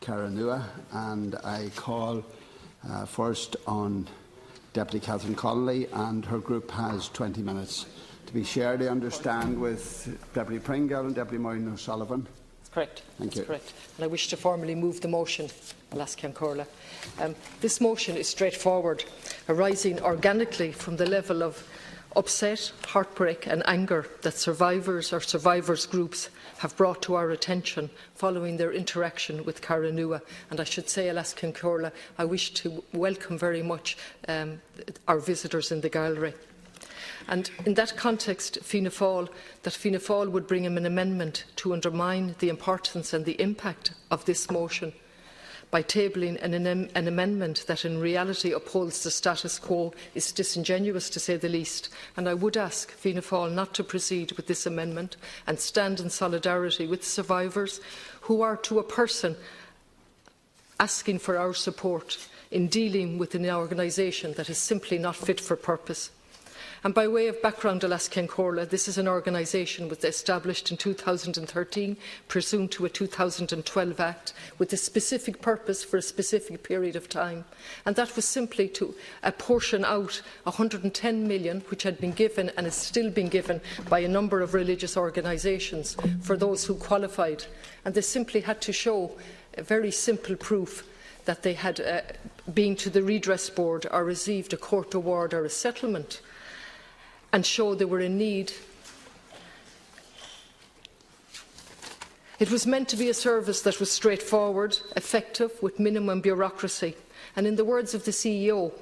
Caranua, and I call first on Deputy Catherine Connolly, and her group has 20 minutes to be shared, I understand, with Deputy Pringle and Deputy Maureen O'Sullivan. That's correct. Thank you. That's correct. And I wish to formally move the motion. I'll ask Corla. This motion is straightforward, arising organically from the level of upset, heartbreak and anger that survivors or survivors groups have brought to our attention following their interaction with Caranua. And I should say, Alaskan Corla, I wish to welcome very much our visitors in the gallery. And in that context, Fianna Fáil would bring him an amendment to undermine the importance and the impact of this motion by tabling an amendment that in reality upholds the status quo is disingenuous, to say the least. And I would ask Fianna Fáil not to proceed with this amendment and stand in solidarity with survivors who are, to a person, asking for our support in dealing with an organisation that is simply not fit for purpose. And by way of background, Alaskan Corla, this is an organisation that was established in 2013, pursuant to a 2012 Act, with a specific purpose for a specific period of time. And that was simply to apportion out 110 million, which had been given and is still being given by a number of religious organisations for those who qualified. And they simply had to show a very simple proof that they had been to the redress board or received a court award or a settlement, and show they were in need. It was meant to be a service that was straightforward, effective, with minimum bureaucracy, and in the words of the CEO,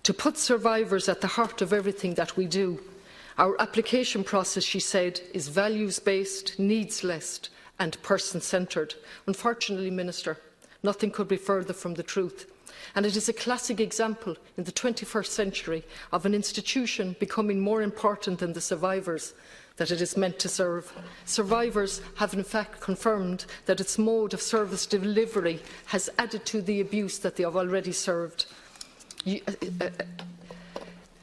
to put survivors at the heart of everything that we do. Our application process, she said, is values-based, needs-less and person-centred. Unfortunately, Minister, nothing could be further from the truth. And it is a classic example in the 21st century of an institution becoming more important than the survivors that it is meant to serve. Survivors have in fact confirmed that its mode of service delivery has added to the abuse that they have already served. The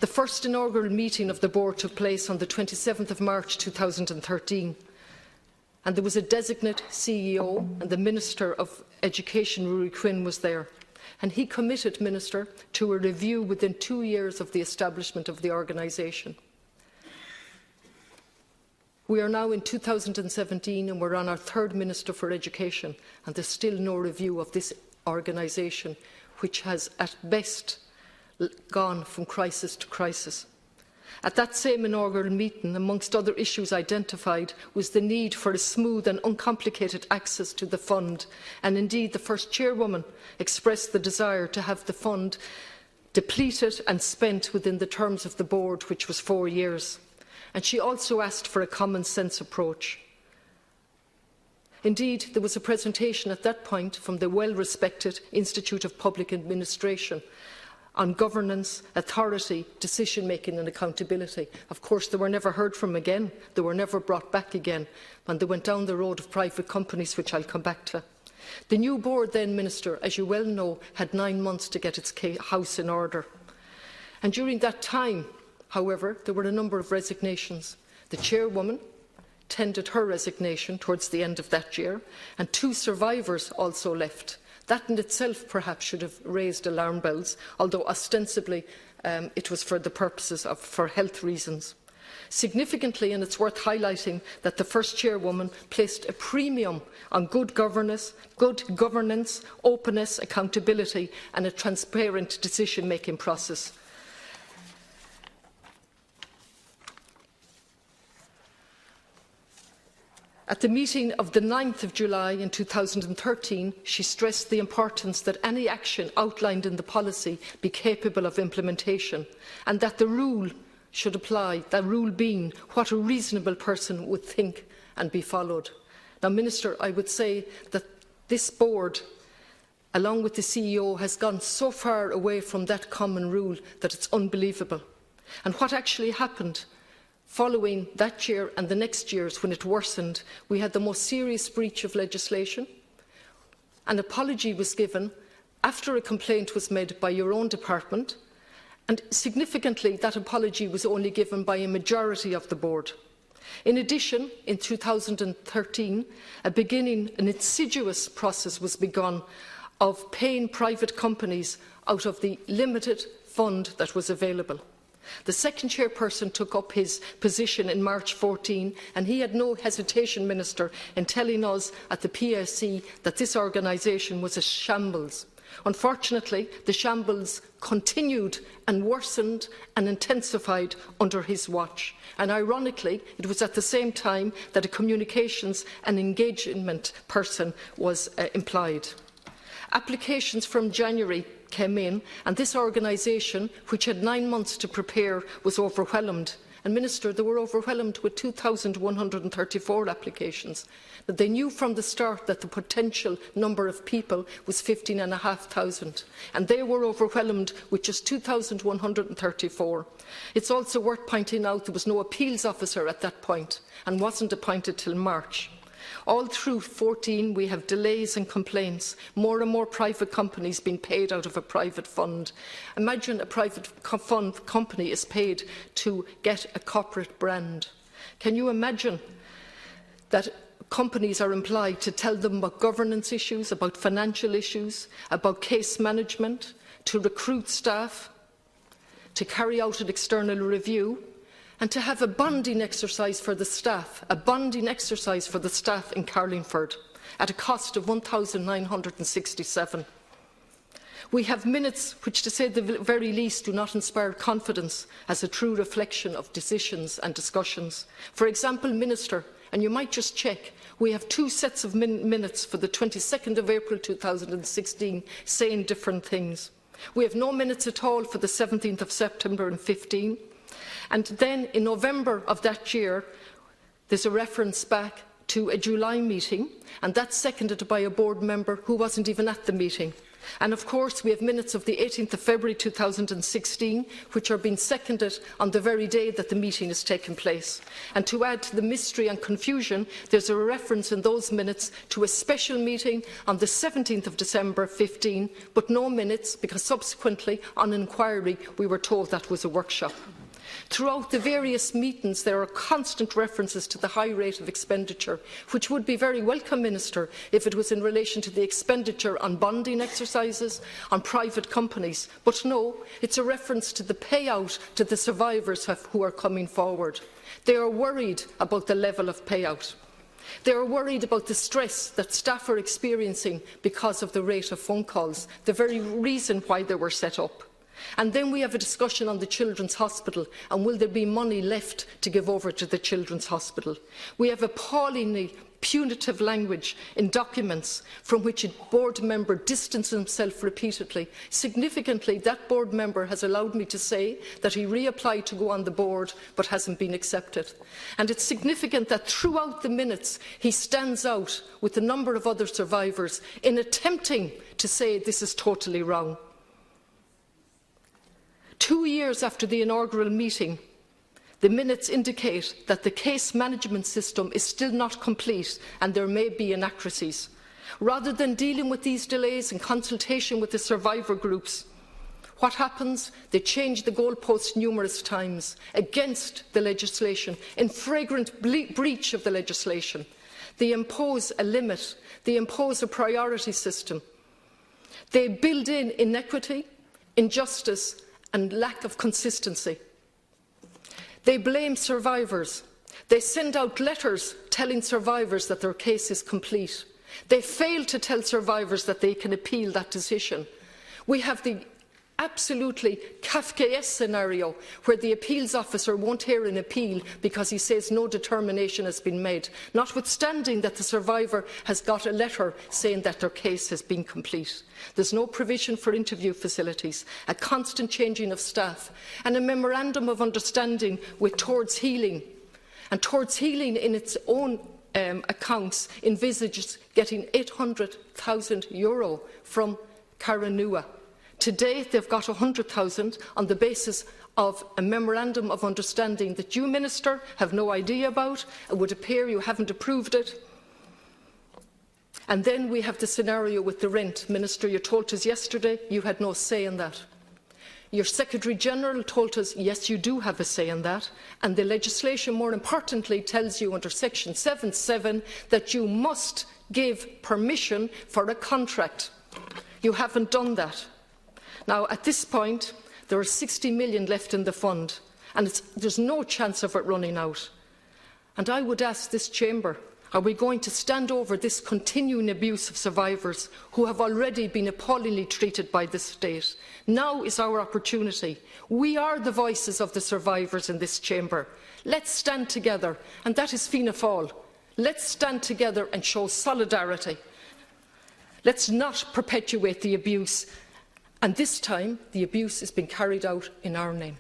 first inaugural meeting of the board took place on the 27th of March 2013. And there was a designate CEO, and the Minister of Education, Ruairi Quinn, was there. And he committed, Minister, to a review within 2 years of the establishment of the organisation. We are now in 2017 and we're on our third Minister for Education, and there's still no review of this organisation, which has at best gone from crisis to crisis. At that same inaugural meeting, amongst other issues identified, was the need for a smooth and uncomplicated access to the fund, and indeed the first chairwoman expressed the desire to have the fund depleted and spent within the terms of the board, which was 4 years. And she also asked for a common-sense approach. Indeed, there was a presentation at that point from the well-respected Institute of Public Administration on governance, authority, decision-making and accountability. Of course, they were never heard from again. They were never brought back again. And they went down the road of private companies, which I'll come back to. The new board then, Minister, as you well know, had 9 months to get its house in order. And during that time, however, there were a number of resignations. The chairwoman tendered her resignation towards the end of that year, and 2 survivors also left. That in itself perhaps should have raised alarm bells, although ostensibly it was for the purposes of health reasons. Significantly, and it's worth highlighting, that the first chairwoman placed a premium on good governance, openness, accountability and a transparent decision-making process. At the meeting of the 9th of July in 2013, she stressed the importance that any action outlined in the policy be capable of implementation, and that the rule should apply, that rule being what a reasonable person would think and be followed. Now, Minister, I would say that this board, along with the CEO, has gone so far away from that common rule that it's unbelievable. And what actually happened following that year and the next years, when it worsened, we had the most serious breach of legislation. An apology was given after a complaint was made by your own department, and significantly that apology was only given by a majority of the board. In addition, in 2013, an insidious process was begun of paying private companies out of the limited fund that was available. The second chairperson took up his position in March 14, and he had no hesitation, Minister, in telling us at the PSC that this organisation was a shambles. Unfortunately, the shambles continued and worsened and intensified under his watch. And ironically, it was at the same time that a communications and engagement person was employed. Applications from January came in, and this organisation, which had 9 months to prepare, was overwhelmed. And Minister, they were overwhelmed with 2,134 applications. But they knew from the start that the potential number of people was 15,500, and they were overwhelmed with just 2,134. It's also worth pointing out there was no appeals officer at that point and wasn't appointed till March. All through 14, we have delays and complaints, more and more private companies being paid out of a private fund. Imagine a private company is paid to get a corporate brand. Can you imagine that companies are employed to tell them about governance issues, about financial issues, about case management, to recruit staff, to carry out an external review, and to have a bonding exercise for the staff, in Carlingford at a cost of €1,967. We have minutes which, to say the very least, do not inspire confidence as a true reflection of decisions and discussions. For example, Minister, and you might just check, we have 2 sets of minutes for the 22nd of April 2016 saying different things. We have no minutes at all for the 17th of September and 15. And then in November of that year, there's a reference back to a July meeting, and that's seconded by a board member who wasn't even at the meeting. And of course, we have minutes of the 18th of February 2016, which are being seconded on the very day that the meeting is taking place. And to add to the mystery and confusion, there's a reference in those minutes to a special meeting on the 17th of December 15, but no minutes, because subsequently, on inquiry, we were told that was a workshop. Throughout the various meetings, there are constant references to the high rate of expenditure, which would be very welcome, Minister, if it was in relation to the expenditure on bonding exercises, on private companies. But no, it's a reference to the payout to the survivors who are coming forward. They are worried about the level of payout. They are worried about the stress that staff are experiencing because of the rate of phone calls, the very reason why they were set up. And then we have a discussion on the Children's Hospital, and will there be money left to give over to the Children's Hospital? We have appallingly punitive language in documents from which a board member distanced himself repeatedly. Significantly, that board member has allowed me to say that he reapplied to go on the board but hasn't been accepted. And it's significant that throughout the minutes he stands out with a number of other survivors in attempting to say this is totally wrong. 2 years after the inaugural meeting, the minutes indicate that the case management system is still not complete and there may be inaccuracies. Rather than dealing with these delays in consultation with the survivor groups, what happens? They change the goalposts numerous times against the legislation, in flagrant breach of the legislation. They impose a limit. They impose a priority system. They build in inequity, injustice and lack of consistency. They blame survivors. They send out letters telling survivors that their case is complete. They fail to tell survivors that they can appeal that decision. We have the absolutely Kafkaesque scenario where the appeals officer won't hear an appeal because he says no determination has been made, notwithstanding that the survivor has got a letter saying that their case has been complete. There's no provision for interview facilities, a constant changing of staff, and a memorandum of understanding with Towards Healing. And Towards Healing, in its own accounts, envisages getting €800,000 from Caranua. To date, they've got 100,000 on the basis of a memorandum of understanding that you, Minister, have no idea about. It would appear you haven't approved it. And then we have the scenario with the rent. Minister, you told us yesterday you had no say in that. Your Secretary-General told us, yes, you do have a say in that, and the legislation, more importantly, tells you under Section 7(7) that you must give permission for a contract. You haven't done that. Now, at this point, there are 60 million left in the fund, and there's no chance of it running out. And I would ask this chamber, are we going to stand over this continuing abuse of survivors who have already been appallingly treated by the state? Now is our opportunity. We are the voices of the survivors in this chamber. Let's stand together, and that is Fianna Fáil. Let's stand together and show solidarity. Let's not perpetuate the abuse. And this time, the abuse is being carried out in our name.